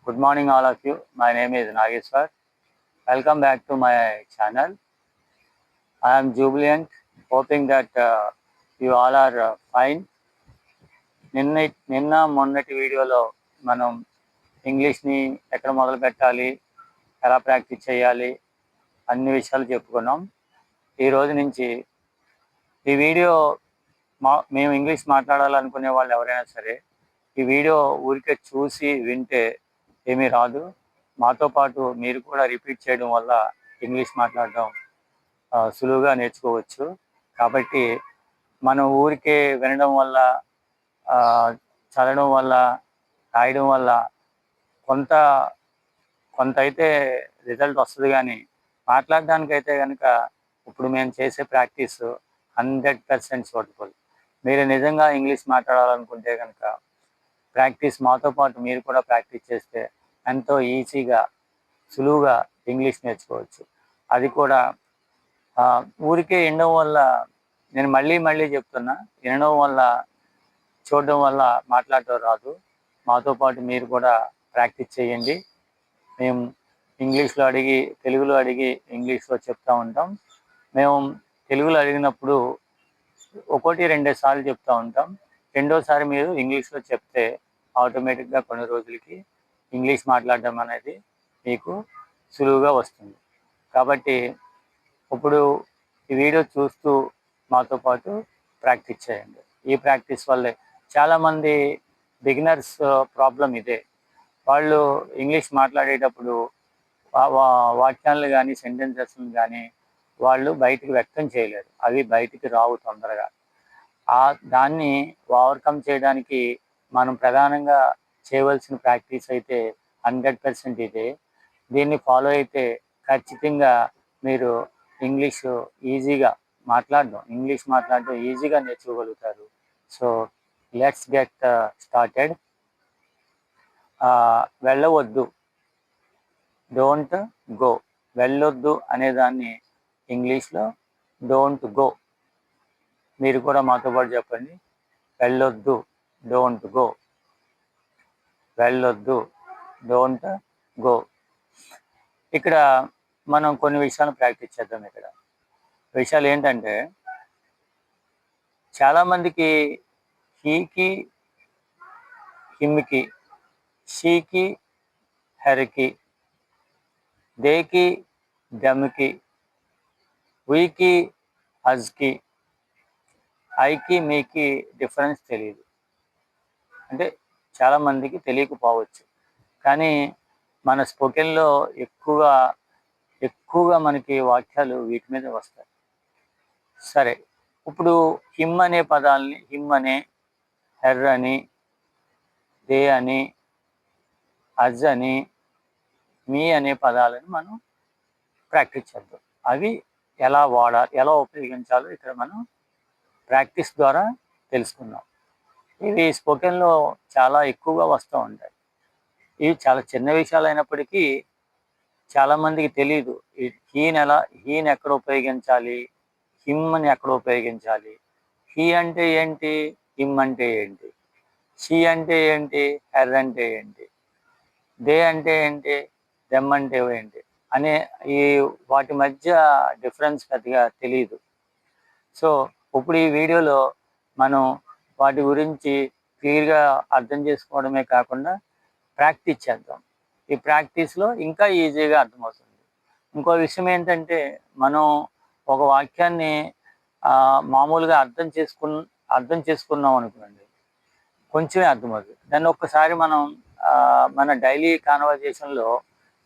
Good morning, all of you. My name is Nageshwar. Welcome back to my channel. I am jubilant, hoping that you all are fine. నిన్న మొన్నటి వీడియోలో మనం ఇంగ్లీష్ని ఎక్కడ మొదలు పెట్టాలి, ఎలా ప్రాక్టీస్ చేయాలి అన్ని విషయాలు చెప్పుకున్నాం. ఈ రోజు నుంచి ఈ వీడియో మేము ఇంగ్లీష్ మాట్లాడాలనుకునే వాళ్ళు ఎవరైనా సరే ఈ వీడియో ఊరికే చూసి వింటే ఏమీ రాదు. మాతో పాటు మీరు కూడా రిపీట్ చేయడం వల్ల ఇంగ్లీష్ మాట్లాడడం సులువుగా నేర్చుకోవచ్చు. కాబట్టి మనం ఊరికే వినడం వల్ల, చదవడం వల్ల, రాయడం వల్ల కొంత అయితే రిజల్ట్ వస్తుంది, కానీ మాట్లాడడానికైతే కనుక ఇప్పుడు మేము చేసే ప్రాక్టీస్ 100% సూటబుల్. మీరు నిజంగా ఇంగ్లీష్ మాట్లాడాలనుకుంటే కనుక ప్రాక్టీస్ మాతో పాటు మీరు కూడా ప్రాక్టీస్ చేస్తే ఎంతో ఈజీగా, సులువుగా ఇంగ్లీష్ నేర్చుకోవచ్చు. అది కూడా ఊరికే వినడం వల్ల, నేను మళ్ళీ చెప్తున్నా, వినడం వల్ల, చూడడం వల్ల మాట్లాడటం రాదు. మాతో పాటు మీరు కూడా ప్రాక్టీస్ చేయండి. మేము ఇంగ్లీష్లో అడిగి, తెలుగులో అడిగి ఇంగ్లీష్లో చెప్తూ ఉంటాం. మేము తెలుగులో అడిగినప్పుడు 1-2 సార్లు చెప్తూ ఉంటాం. రెండోసారి మీరు ఇంగ్లీష్లో చెప్తే ఆటోమేటిక్గా కొన్ని రోజులకి ఇంగ్లీష్ మాట్లాడడం అనేది మీకు సులువుగా వస్తుంది. కాబట్టి ఇప్పుడు ఈ వీడియో చూస్తూ మాతో పాటు ప్రాక్టీస్ చేయండి. ఈ ప్రాక్టీస్ వల్లే చాలామంది బిగినర్స్ ప్రాబ్లం ఇదే. వాళ్ళు ఇంగ్లీష్ మాట్లాడేటప్పుడు వాక్యాలను కానీ, సెంటెన్సెస్ని కానీ వాళ్ళు బయటికి వ్యక్తం చేయలేరు. అవి బయటికి రావు తొందరగా. దాన్ని ఓవర్కమ్ చేయడానికి మనం ప్రధానంగా చేయవలసిన ప్రాక్టీస్ అయితే 100% ఇదే. దీన్ని ఫాలో అయితే ఖచ్చితంగా మీరు ఇంగ్లీష్ మాట్లాడడం ఈజీగా నేర్చుకోగలుగుతారు. So let's get started. వెళ్ళవద్దు, డోంట్ గో. వెళ్ళొద్దు అనేదాన్ని ఇంగ్లీష్లో డోంట్ గో. మీరు కూడా మాతో పాటు చెప్పండి. వెళ్ళొద్దు, డోంట్ గో. వెళ్ళొద్దు, డోంట్ గో. ఇక్కడ మనం కొన్ని విషయాలు ప్రాక్టీస్ చేద్దాం. ఇక్కడ విషయాలు ఏంటంటే, చాలామందికి హీకి, హిమ్కి, షీకి, హెర్కి, దేకి, దమ్కి, వీకి, హజ్కి, ఐకి, మీకి డిఫరెన్స్ తెలియదు. అంటే చాలామందికి తెలియకపోవచ్చు. కానీ మన స్పోకెన్లో ఎక్కువగా మనకి వాక్యాలు వీటి మీద వస్తాయి. సరే, ఇప్పుడు హిమ్ అనే పదాలని హిమ్ అనే, హెర్ అని, దే అని, హజ్ అని, మీ అనే పదాలను మనం ప్రాక్టీస్ చేద్దాం. అవి ఎలా ఉపయోగించాలో ఇక్కడ మనం ప్రాక్టీస్ ద్వారా తెలుసుకుందాం. ఇవి స్పోకెన్లో చాలా ఎక్కువగా వస్తూ ఉంటాయి. ఇవి చాలా చిన్న విషయాలు అయినప్పటికీ చాలామందికి తెలియదు. హీని ఎక్కడ ఉపయోగించాలి, హిమ్ని ఎక్కడ ఉపయోగించాలి, హీ అంటే ఏంటి, హిమ్ అంటే ఏంటి, షీ అంటే ఏంటి, హెర్ అంటే ఏంటి, దే అంటే ఏంటి, దెమ్ అంటే ఏంటి అనే వాటి మధ్య డిఫరెన్స్ పెద్దగా తెలియదు. సో ఇప్పుడు ఈ వీడియోలో మనం వాటి గురించి క్లియర్గా అర్థం చేసుకోవడమే కాకుండా ప్రాక్టీస్ చేద్దాం. ఈ ప్రాక్టీస్లో ఇంకా ఈజీగా అర్థమవుతుంది. ఇంకో విషయం ఏంటంటే, మనం ఒక వాక్యాన్ని మామూలుగా అర్థం చేసుకున్నాం అనుకోండి, కొంచెమే అర్థమవుతుంది. దాన్ని ఒక్కసారి మనం మన డైలీ కాన్వర్జేషన్లో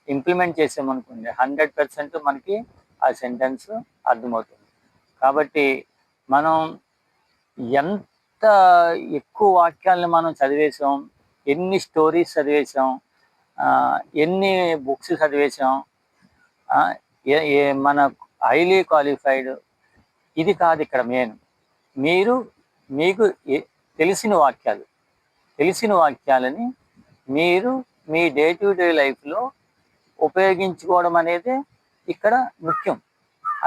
ఇంప్లిమెంట్ చేసామనుకోండి, 100% మనకి ఆ సెంటెన్స్ అర్థమవుతుంది. కాబట్టి మనం ఎంత ఎక్కువ వాక్యాలను మనం చదివేసాం, ఎన్ని స్టోరీస్ చదివేసాం, ఎన్ని బుక్స్ చదివేసాం, మన హైలీ క్వాలిఫైడ్ ఇది కాదు ఇక్కడ మెయిన్. మీకు తెలిసిన వాక్యాలని మీరు మీ డే టు డే లైఫ్లో ఉపయోగించుకోవడం అనేది ఇక్కడ ముఖ్యం.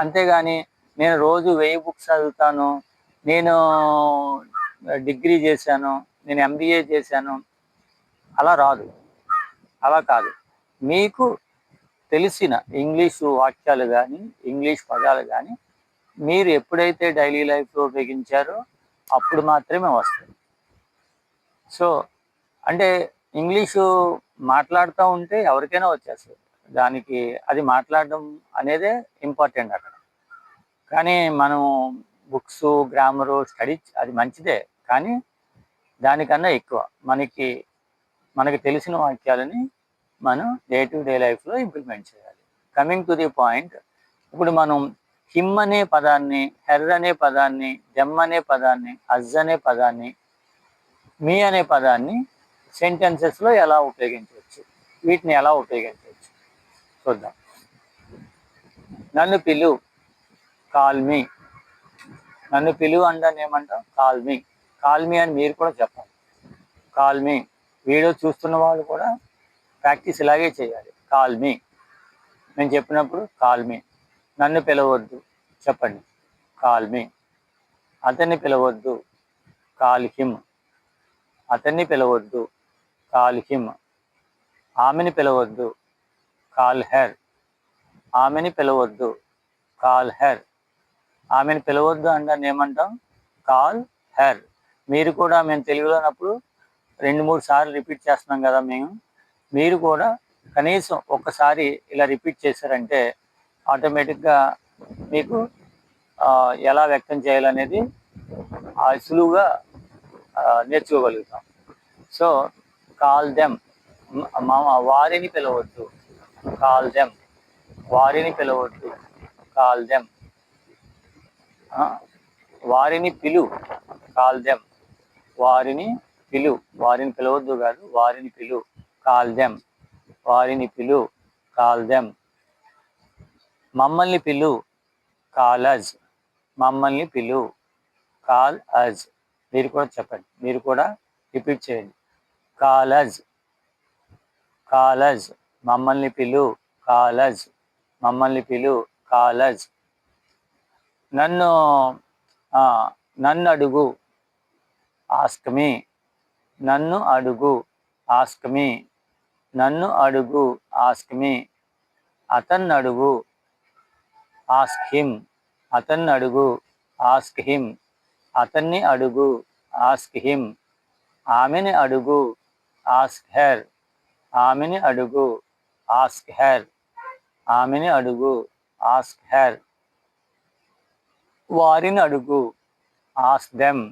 అంతేగాని నేను రోజు 1000 బుక్స్ చదువుతాను, నేను డిగ్రీ చేశాను, నేను MBA చేశాను, అలా రాదు. అలా కాదు. మీకు తెలిసిన ఇంగ్లీషు వాక్యాలు కానీ, ఇంగ్లీష్ పదాలు కానీ మీరు ఎప్పుడైతే డైలీ లైఫ్లో ఉపయోగించారో అప్పుడు మాత్రమే వస్తాయి. సో అంటే ఇంగ్లీషు మాట్లాడుతూ ఉంటే ఎవరికైనా వచ్చేస్తుంది. దానికి అది మాట్లాడడం అనేదే ఇంపార్టెంట్ అక్కడ. కానీ మనం బుక్స్, గ్రామరు స్టడీ అది మంచిదే. కానీ దానికన్నా ఎక్కువ మనకి తెలిసిన వాక్యాలని మనం డే టు డే లైఫ్లో ఇంప్లిమెంట్ చేయాలి. కమింగ్ టు ది పాయింట్, ఇప్పుడు మనం హిమ్ అనే పదాన్ని, హెర్ అనే పదాన్ని, దెమ్ అనే పదాన్ని, అజ్ అనే పదాన్ని, మీ అనే పదాన్ని సెంటెన్సెస్లో ఎలా ఉపయోగించవచ్చు, వీటిని ఎలా ఉపయోగించవచ్చు చూద్దాం. నన్ను పిలు, కాల్ మీ. నన్ను పిలువు అంటే ఏమంటాం? Call me. కాల్ మీ అని మీరు కూడా చెప్పాలి. Call me. వీడియో చూస్తున్న వాళ్ళు కూడా ప్రాక్టీస్ ఇలాగే చేయాలి. Call me. నేను చెప్పినప్పుడు కాల్ మీ. నన్ను పిలవద్దు చెప్పండి, కాల్ మీ. అతన్ని పిలవద్దు, కాల్ హిమ్. అతన్ని పిలవద్దు, కాల్ హిమ్. ఆమెని పిలవద్దు, కాల్ హెర్. ఆమెని పిలవద్దు, కాల్ హెర్. ఆమెను పిలవద్దు అంటే ఏమంటాం? Call her. మీరు కూడా మేము తెలుగులోనప్పుడు 2-3 సార్లు రిపీట్ చేస్తున్నాం కదా మీరు కూడా కనీసం ఒక్కసారి ఇలా రిపీట్ చేశారంటే ఆటోమేటిక్గా మీకు ఎలా వ్యక్తం చేయాలనేది సులువుగా నేర్చుకోగలుగుతాం. సో కాల్ దెమ్, వారిని పిలవద్దు, కాల్ దెమ్. వారిని పిలవద్దు, కాల్ దెమ్. వారిని పిలు, కాల్ దెమ్. వారిని పిలు, వారిని పిలవద్దు కాదు, వారిని పిలు, కాల్ దెమ్. వారిని పిలు, కాల్ దెమ్. మమ్మల్ని పిలు, కాల్ అజ్. మమ్మల్ని పిలు, కాల్ అజ్. మీరు కూడా చెప్పండి, మీరు కూడా రిపీట్ చేయండి. కాల్ అజ్, కాల్ అజ్. మమ్మల్ని పిలు, కాల్ అజ్. మమ్మల్ని పిలు, కాల్ అజ్. నన్ను అడుగు, ఆస్క్ మీ. నన్ను అడుగు, ఆస్క్ మీ. నన్ను అడుగు, ఆస్క్ మీ. అతన్ని అడుగు, ఆస్క్ హిమ్. అతన్ని అడుగు, ఆస్క్ హిమ్. అతన్ని అడుగు, ఆస్క్ హిమ్. ఆమెని అడుగు, ఆస్క్ హెర్. ఆమెని అడుగు, ఆస్క్ హెర్. ఆమెని అడుగు, ఆస్క్ హెర్. వారిని అడుగు, ఆస్క్ దెమ్.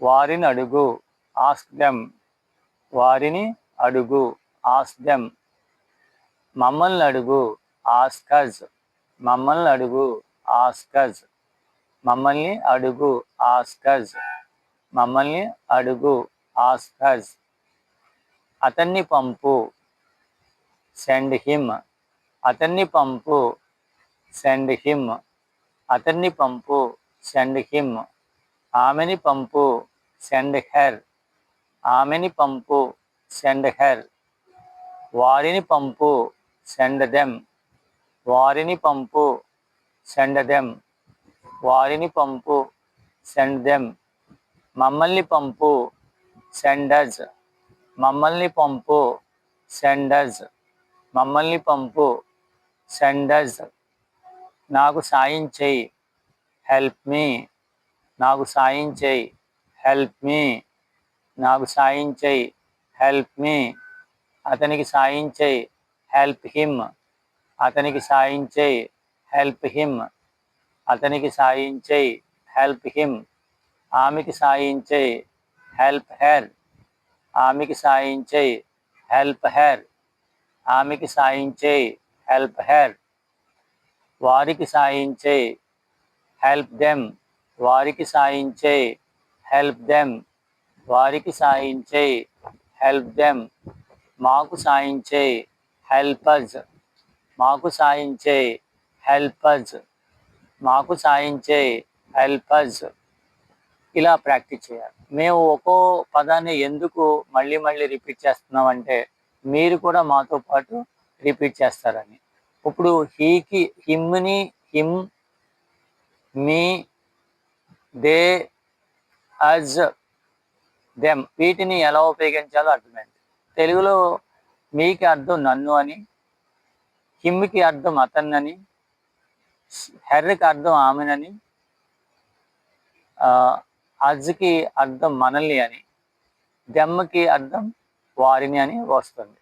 వారిని అడుగు, ఆస్క్ దెమ్. వారిని అడుగు, ఆస్క్ దెమ్. మమ్మల్ని అడుగు, ఆస్క్ అజ్. మమ్మల్ని అడుగు, ఆస్క్ అజ్. మమ్మల్ని అడుగు, ఆస్క్ అజ్. మమ్మల్ని అడుగు, ఆస్క్ అజ్. అతన్ని పంపు, సెండ్ హిమ్. అతన్ని పంపు, సెండ్ హిమ్. అతన్ని పంపు, సెండ్ హిమ్. ఆమెని పంపు, సెండ్ హెర్. ఆమెని పంపు, సెండ్ హెర్. వారిని పంపు, సెండ్ దెమ్. వారిని పంపు, సెండ్ దెమ్. వారిని పంపు, సెండ్ దెమ్. మమ్మల్ని పంపు, సెండ్ అజ్. మమ్మల్ని పంపు, సెండ్ అజ్. మమ్మల్ని పంపు, సెండ్ అజ్. నాకు సాయం చేయి, హెల్ప్ మీ. నాకు సాయం చేయి, హెల్ప్ మీ. నాకు సాయం చేయి, హెల్ప్ మీ. అతనికి సాయం చేయి, హెల్ప్ హిమ్. అతనికి సాయం చేయి, హెల్ప్ హిమ్. అతనికి సాయం చేయి, హెల్ప్ హిమ్. ఆమెకి సాయం చేయి, హెల్ప్ హెర్. ఆమెకి సాయం చేయి, హెల్ప్ హెర్. ఆమెకి సాయం చేయి, హెల్ప్ హెర్. వారికి సాయం చేయి, హెల్ప్ దెమ్. వారికి సాయం చేయి, హెల్ప్ దెమ్. వారికి సాయం చేయి, హెల్ప్ దెమ్. మాకు సాయం చేయి, హెల్ప్ అజ్. మాకు సాయం చేయి, హెల్ప్ అజ్. మాకు సాయం చేయి, హెల్ప్ అజ్. ఇలా ప్రాక్టీస్ చేయాలి. మేము ఒక్కో పదాన్ని ఎందుకు మళ్ళీ మళ్ళీ రిపీట్ చేస్తున్నామంటే మీరు కూడా మాతో పాటు రిపీట్ చేస్తారని. ఇప్పుడు హీకి హిమ్ని, him, me, they, us, them వీటిని ఎలా ఉపయోగించాలో అర్థమైంది. తెలుగులో మీకి అర్థం నన్ను అని, హిమ్కి అర్థం అతన్నని, హెర్కి అర్థం ఆమెనని, అజ్కి అర్థం మనల్ని అని, దెమ్మకి అర్థం వారిని అని వస్తుంది.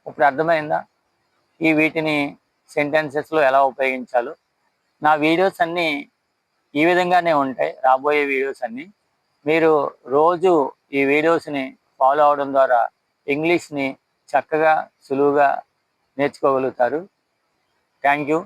ఇప్పుడు అర్థమైందా ఈ వీటిని సెంటెన్సెస్లో ఎలా ఉపయోగించాలో? నా వీడియోస్ అన్నీ ఈ విధంగానే ఉంటాయి, రాబోయే వీడియోస్ అన్నీ. మీరు రోజు ఈ వీడియోస్ని ఫాలో అవడం ద్వారా ఇంగ్లీష్ని చక్కగా సులువుగా నేర్చుకోగలుగుతారు. Thank you.